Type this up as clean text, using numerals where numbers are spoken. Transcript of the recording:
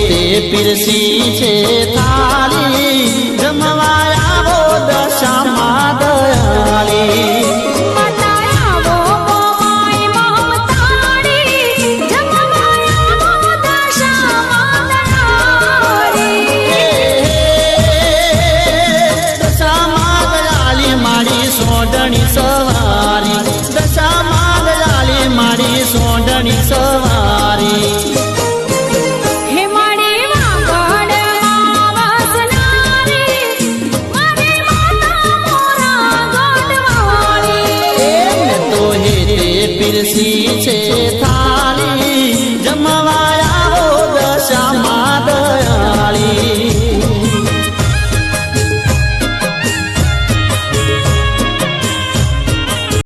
હેતે પીરસી છે થાળી જમવા આવો દશામાં દયાળી સોંડણી સવારી દશામાં દયાળી મારી સોંડણી સવારી હે મારી વાગડમાં વસનારી મારી માતા મોરા ગોડવાળી તો હેતે પીરસી છે